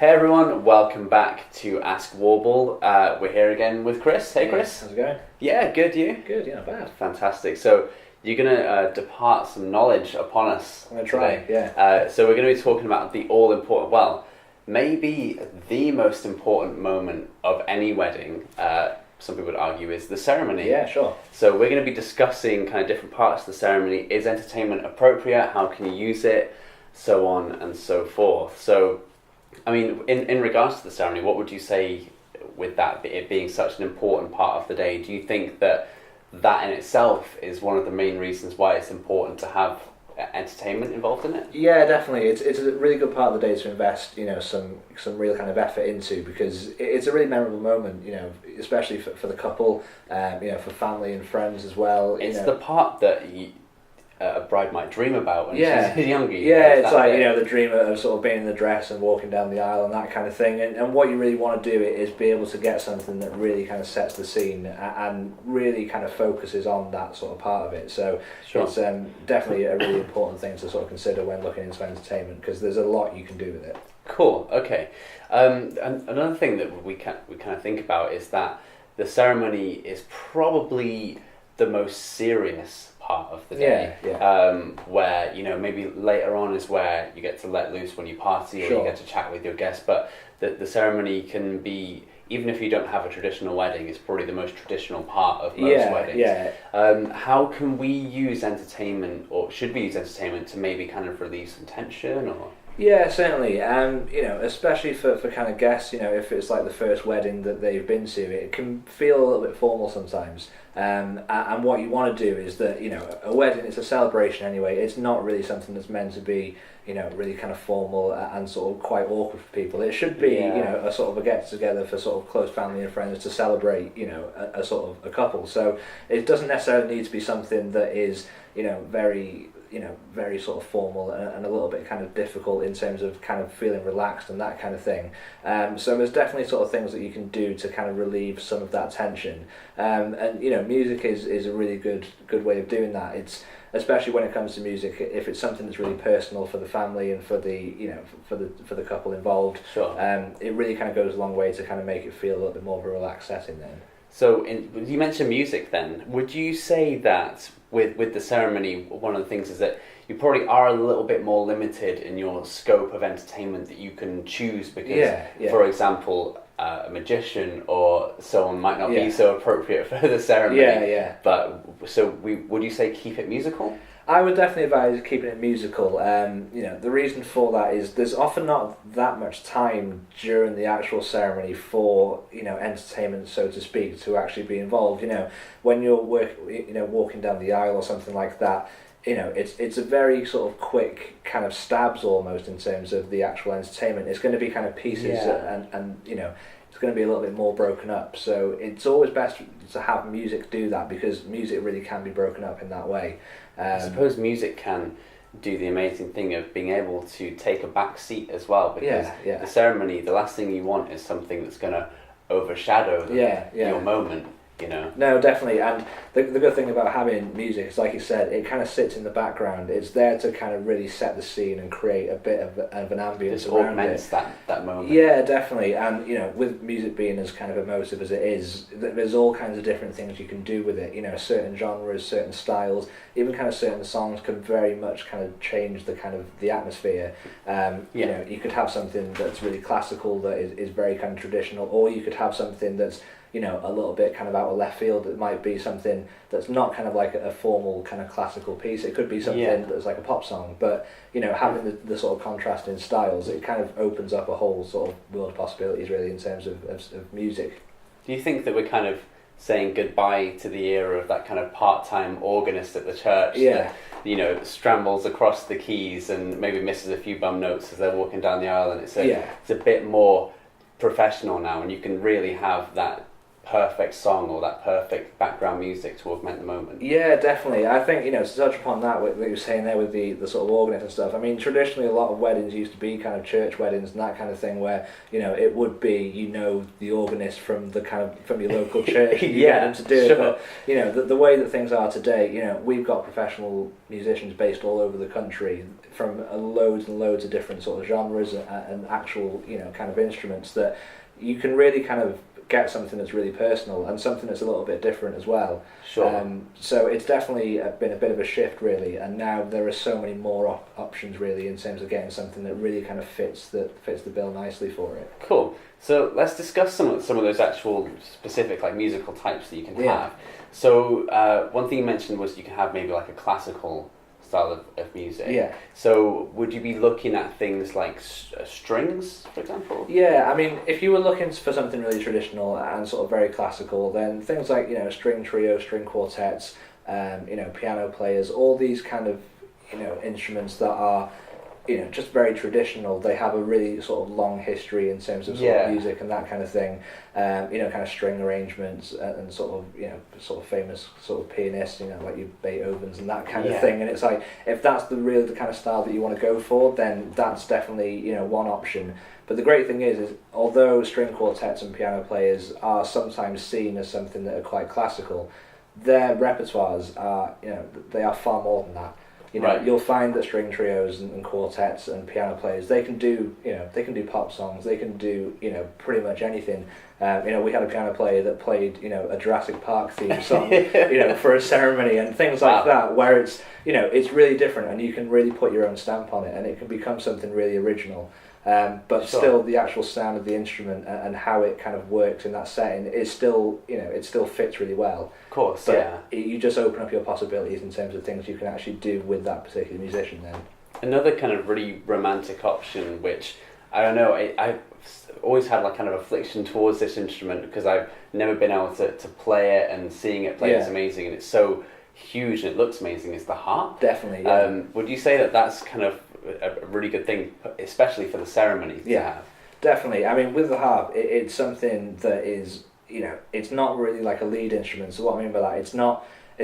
Hey everyone, welcome back to Ask Warble. We're here again with Chris. Hey Chris. How's it going? Yeah, good, you? Good, yeah, not bad. Fantastic. So you're going to depart some knowledge upon us. I'm going to try, today. yeah. So we're going to be talking about the all-important, well, maybe the most important moment of any wedding, some people would argue, is the ceremony. Yeah, sure. So we're going to be discussing kind of different parts of the ceremony. Is entertainment appropriate? How can you use it? So on and so forth. So I mean, in regards to the ceremony, what would you say with that, it being such an important part of the day? Do you think that in itself is one of the main reasons why it's important to have entertainment involved in it? Yeah, definitely. It's a really good part of the day to invest, some real kind of effort into, because it's a really memorable moment, especially for the couple, for family and friends as well. It's the part that a bride might dream about when she's younger. Yeah, it's like, the dream of sort of being in the dress and walking down the aisle and that kind of thing. And what you really want to do is be able to get something that really kind of sets the scene and really kind of focuses on that sort of part of it. So sure. It's definitely a really important thing to sort of consider when looking into entertainment, because there's a lot you can do with it. Cool, okay. And another thing that we kind of think about is that the ceremony is probably the most serious part of the day, where maybe later on is where you get to let loose when you party, or you get to chat with your guests, but the ceremony can be, even if you don't have a traditional wedding, it's probably the most traditional part of most weddings. How can we use entertainment, or should we use entertainment to maybe kind of relieve some tension, or? Yeah, certainly. Especially for kind of guests, if it's like the first wedding that they've been to, it can feel a little bit formal sometimes. And what you want to do is that, a wedding, it's a celebration anyway. It's not really something that's meant to be, really kind of formal and sort of quite awkward for people. It should be, a sort of a get together for sort of close family and friends to celebrate, a sort of a couple. So it doesn't necessarily need to be something that is, very sort of formal and a little bit kind of difficult in terms of kind of feeling relaxed and that kind of thing. So there's definitely sort of things that you can do to kind of relieve some of that tension. Music is a really good way of doing that. It's especially when it comes to music, if it's something that's really personal for the family and for the for the couple involved. Sure. It really kind of goes a long way to kind of make it feel a little bit more of a relaxed setting then. So you mentioned music then. Would you say that with the ceremony, one of the things is that you probably are a little bit more limited in your scope of entertainment that you can choose, because, for example, a magician or someone might not be so appropriate for the ceremony. But would you say keep it musical? I would definitely advise keeping it musical. The reason for that is there's often not that much time during the actual ceremony for entertainment, so to speak, to actually be involved. When you're walking down the aisle or something like that, it's a very sort of quick kind of stabs almost in terms of the actual entertainment. It's going to be kind of pieces and it's going to be a little bit more broken up. So it's always best to have music do that, because music really can be broken up in that way. I suppose music can do the amazing thing of being able to take a back seat as well, because the ceremony, the last thing you want is something that's going to overshadow your moment. No, definitely. And the good thing about having music is, like you said, it kind of sits in the background. It's there to kind of really set the scene and create a bit of an ambience around augments that moment. Yeah, definitely. And with music being as kind of emotive as it is, there's all kinds of different things you can do with it. Certain genres, certain styles, even kind of certain songs can very much kind of change the kind of the atmosphere. You could have something that's really classical that is very kind of traditional, or you could have something that's a little bit kind of out of left field. It might be something that's not kind of like a formal kind of classical piece. It could be something that's like a pop song, but having the sort of contrast in styles, it kind of opens up a whole sort of world of possibilities really in terms of music. Do you think that we're kind of saying goodbye to the era of that kind of part-time organist at the church that scrambles across the keys and maybe misses a few bum notes as they're walking down the aisle, and it's a bit more professional now, and you can really have that perfect song or that perfect background music to augment the moment. Yeah, definitely. I think, to touch upon that, what you were saying there with the sort of organist and stuff, I mean, traditionally a lot of weddings used to be kind of church weddings and that kind of thing where, it would be, the organist from from your local church, and you get them to do it. But, the way that things are today, we've got professional musicians based all over the country from loads and loads of different sort of genres and actual, kind of instruments that you can really kind of get something that's really personal and something that's a little bit different as well. Sure. So it's definitely been a bit of a shift really, and now there are so many more options really in terms of getting something that really kind of fits the bill nicely for it. Cool. So let's discuss some of those actual specific like musical types that you can have. So one thing you mentioned was you can have maybe like a classical style of music. Yeah. So would you be looking at things like strings, for example? Yeah, I mean, if you were looking for something really traditional and sort of very classical, then things like, string trio, string quartets, piano players, all these kind of, instruments that are, just very traditional. They have a really sort of long history in terms of sort of music and that kind of thing. Kind of string arrangements and sort of famous sort of pianists, like your Beethovens and that kind of thing. And it's like, if that's the kind of style that you want to go for, then that's definitely, one option. But the great thing is although string quartets and piano players are sometimes seen as something that are quite classical, their repertoires are, they are far more than that. You'll find that string trios and quartets and piano players, they can do pop songs, they can do, pretty much anything. We had a piano player that played, a Jurassic Park theme song, for a ceremony and things like that, where it's, it's really different and you can really put your own stamp on it and it can become something really original. But still the actual sound of the instrument and how it kind of works in that setting is still, it still fits really well. Of course, but you just open up your possibilities in terms of things you can actually do with that particular musician then. Another kind of really romantic option, which, I don't know, I've always had like kind of affliction towards this instrument because I've never been able to play it, and seeing it played is amazing and it's so huge and it looks amazing, is the harp. Definitely, yeah. Would you say that that's kind of a really good thing, especially for the ceremony to have? Definitely. I mean, with the harp, it's something that is, it's not really like a lead instrument. So what I mean by that, it's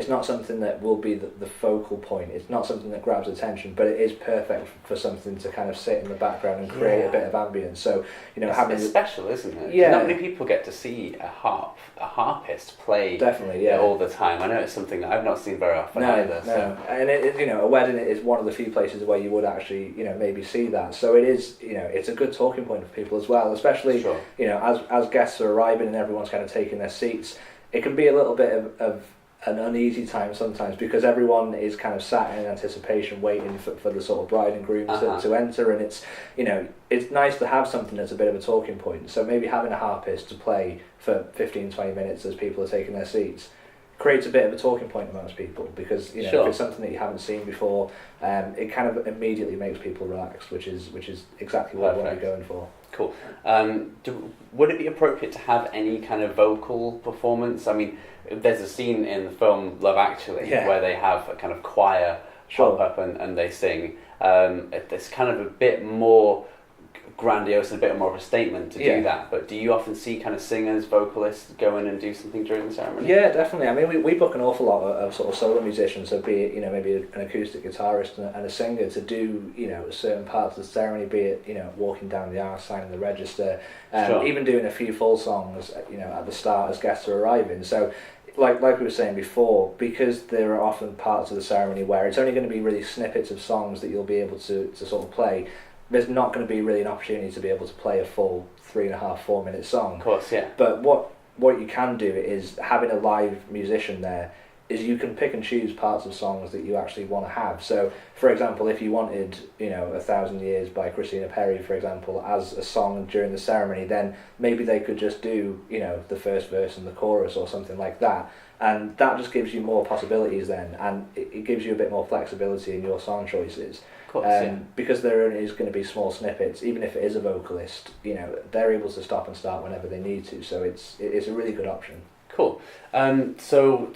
not something that will be the focal point. It's not something that grabs attention, but it is perfect for something to kind of sit in the background and create a bit of ambience. So, it's special, isn't it? Yeah. Not many people get to see a harpist play. Definitely, all the time. I know it's something that I've not seen very often either. No. And a wedding is one of the few places where you would actually, maybe see that. So it is, it's a good talking point for people as well, especially, as guests are arriving and everyone's kind of taking their seats. It can be a little bit of an uneasy time sometimes because everyone is kind of sat in anticipation waiting for the sort of bride and groom to enter, and it's it's nice to have something that's a bit of a talking point. So maybe having a harpist to play for 15-20 minutes as people are taking their seats creates a bit of a talking point amongst people because if it's something that you haven't seen before, it kind of immediately makes people relaxed, which is exactly what we're going for. Cool. Would it be appropriate to have any kind of vocal performance? I mean, there's a scene in the film Love Actually where they have a kind of choir pop up and they sing. It's kind of a bit more grandiose and a bit more of a statement to do that, but do you often see kind of singers, vocalists go in and do something during the ceremony? Yeah, definitely. I mean, we book an awful lot of sort of solo musicians, so be it maybe an acoustic guitarist and a singer to do certain parts of the ceremony, be it walking down the aisle, signing the register, even doing a few full songs at the start as guests are arriving. So like we were saying before, because there are often parts of the ceremony where it's only going to be really snippets of songs that you'll be able to sort of play, there's not going to be really an opportunity to be able to play a full 3.5-4 minute song. Of course, yeah. But what you can do is having a live musician there is you can pick and choose parts of songs that you actually want to have. So, for example, if you wanted, 1,000 Years by Christina Perri, for example, as a song during the ceremony, then maybe they could just do, the first verse and the chorus or something like that. And that just gives you more possibilities then, and it gives you a bit more flexibility in your song choices. Of course, because there only is going to be small snippets, even if it is a vocalist, they're able to stop and start whenever they need to. So it's a really good option. Cool. So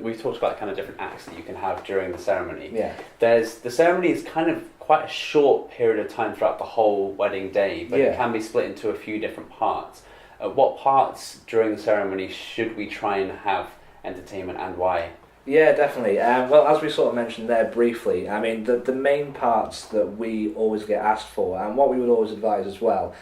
we've talked about kind of different acts that you can have during the ceremony. Yeah. The ceremony is kind of quite a short period of time throughout the whole wedding day, but it can be split into a few different parts. At what parts during the ceremony should we try and have entertainment, and why? Yeah, definitely. Well, as we sort of mentioned there briefly, I mean, the main parts that we always get asked for, and what we would always advise as well,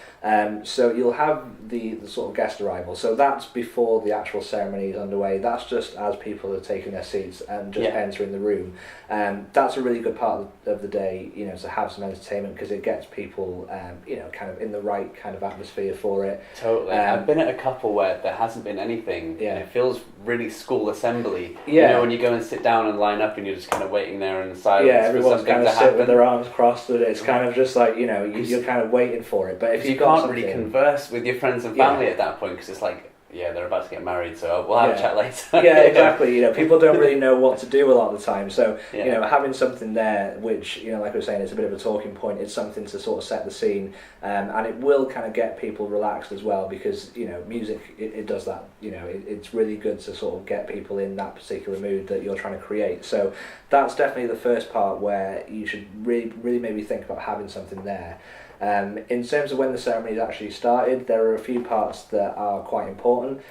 so you'll have the sort of guest arrival. So that's before the actual ceremony is underway. That's just as people are taking their seats and just entering the room. That's a really good part of the day, you know, to have some entertainment, because it gets people, you know, kind of in the right kind of atmosphere for it. Totally. I've been at a couple where there hasn't been anything, and it feels really school assembly. You know, when you go and sit down and line up and you're just kind of waiting there in silence everyone's for something kind of to happen. sit with their arms crossed, and it's kind of just like, you know, you're kind of waiting for it. But if you can't really converse with your friends and family at that point, because it's like, they're about to get married, so we'll have a chat later. Yeah, exactly. You know, people don't really know what to do a lot of the time. So, you know, having something there, which, you know, like I was saying, it's a bit of a talking point. It's something to sort of set the scene, and it will kind of get people relaxed as well, because, you know, music, it does that. You know, it's really good to sort of get people in that particular mood that you're trying to create. So that's definitely the first part where you should really maybe think about having something there. In terms of when the ceremony is actually started, there are a few parts that are quite important.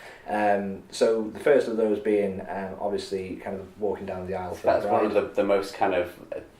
So the first of those being obviously kind of walking down the aisle. That's one of the most kind of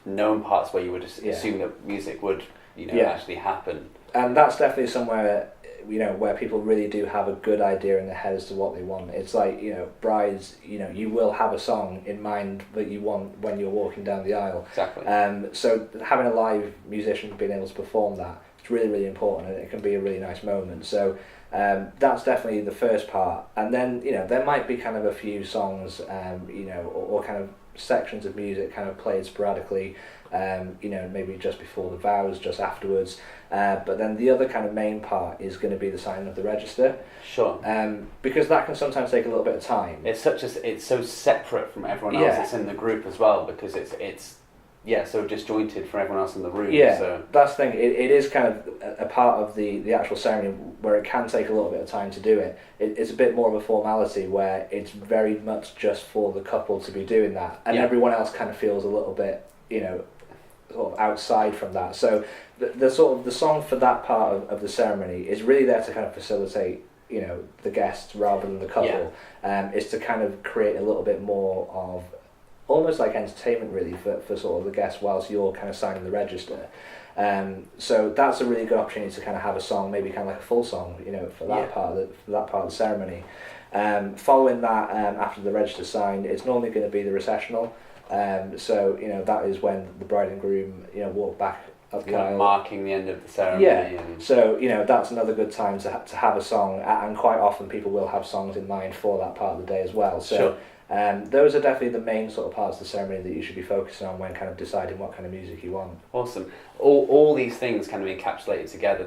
known parts where you would assume that music would, you know, actually happen. And that's definitely somewhere, you know, where people really do have a good idea in their head as to what they want. It's like, you know, brides, you know, you will have a song in mind that you want when you're walking down the aisle. Exactly. So having a live musician being able to perform that, it's really, really important, and it can be a really nice moment. So that's definitely the first part. And then, you know, there might be kind of a few songs, you know, or kind of sections of music kind of played sporadically, you know, maybe just before the vows, just afterwards. But then the other kind of main part is going to be the signing of the register. Sure. Because that can sometimes take a little bit of time. It's so separate from everyone else that's in the group as well, because it's so disjointed from everyone else in the room. Yeah, so that's the thing. It is kind of a part of the actual ceremony where it can take a little bit of time to do it. It's a bit more of a formality where it's very much just for the couple to be doing that, and everyone else kind of feels a little bit, you know, sort of outside from that. So the sort of the song for that part of the ceremony is really there to kind of facilitate, you know, the guests rather than the couple. Is to kind of create a little bit more of almost like entertainment really for sort of the guests whilst you're kind of signing the register. So that's a really good opportunity to kind of have a song, maybe kind of like a full song, you know, for that part of the ceremony. Following that, after the register signed, it's normally going to be the recessional. So, you know, that is when the bride and groom, you know, walk back up the aisle, marking the end of the ceremony. And so, you know, that's another good time to have a song, and quite often people will have songs in mind for that part of the day as well. So those are definitely the main sort of parts of the ceremony that you should be focusing on when kind of deciding what kind of music you want. Awesome. All these things kind of encapsulated together,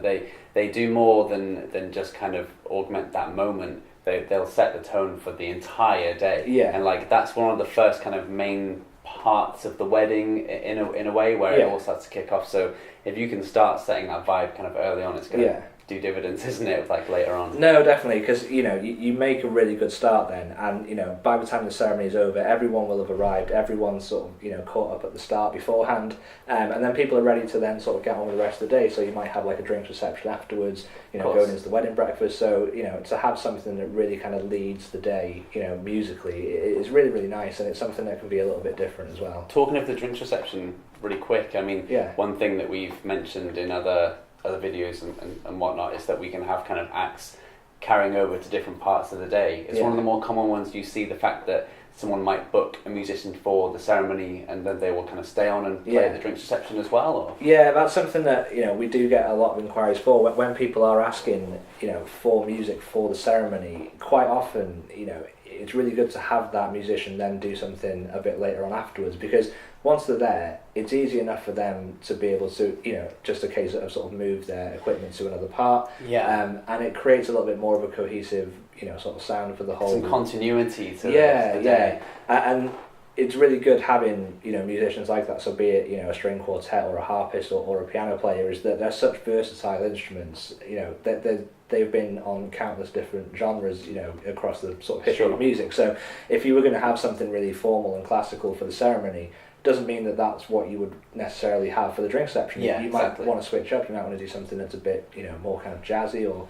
they do more than just kind of augment that moment. They'll set the tone for the entire day. Yeah. And like that's one of the first kind of main parts of the wedding in a way where it all starts to kick off. So if you can start setting that vibe kind of early on, it's going to do dividends, isn't it, like later on? No, definitely, because, you know, you make a really good start then, and, you know, by the time the ceremony is over, everyone will have arrived, everyone's sort of, you know, caught up at the start beforehand, and then people are ready to then sort of get on with the rest of the day. So you might have like a drinks reception afterwards, you know, going into the wedding breakfast. So, you know, to have something that really kind of leads the day, you know, musically, it's really, really nice, and it's something that can be a little bit different as well. Talking of the drinks reception really quick, I mean, one thing that we've mentioned in other videos and whatnot is that we can have kind of acts carrying over to different parts of the day. It's one of the more common ones. You see the fact that someone might book a musician for the ceremony and then they will kind of stay on and play the drinks reception as well. Or? Yeah, that's something that, you know, we do get a lot of inquiries for. When people are asking, you know, for music for the ceremony, quite often, you know, it's really good to have that musician then do something a bit later on afterwards, because once they're there, it's easy enough for them to be able to, you know, just a case of sort of move their equipment to another part. And it creates a little bit more of a cohesive, you know, sort of sound for the whole. Some continuity to the day. And it's really good having, you know, musicians like that. So be it, you know, a string quartet or a harpist or a piano player, is that they're such versatile instruments. You know, they've been on countless different genres, you know, across the sort of history of music. So if you were going to have something really formal and classical for the ceremony, doesn't mean that that's what you would necessarily have for the drink reception. Yeah, you might exactly. want to switch up. You might want to do something that's a bit, more kind of jazzy, or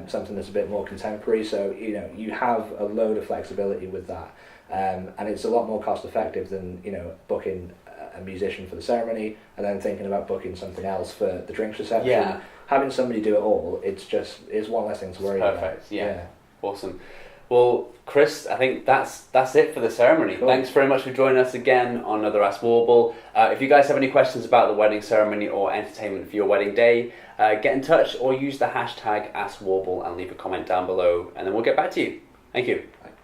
something that's a bit more contemporary. So you have a load of flexibility with that, and it's a lot more cost effective than booking a musician for the ceremony and then thinking about booking something else for the drinks reception. Yeah. Having somebody do it all, it's one less thing to worry about. Perfect. Yeah. Awesome. Well, Chris, I think that's it for the ceremony. Cool. Thanks very much for joining us again on another Ask Warble. If you guys have any questions about the wedding ceremony or entertainment for your wedding day, get in touch or use the hashtag AskWarble and leave a comment down below, and then we'll get back to you. Thank you. Thanks.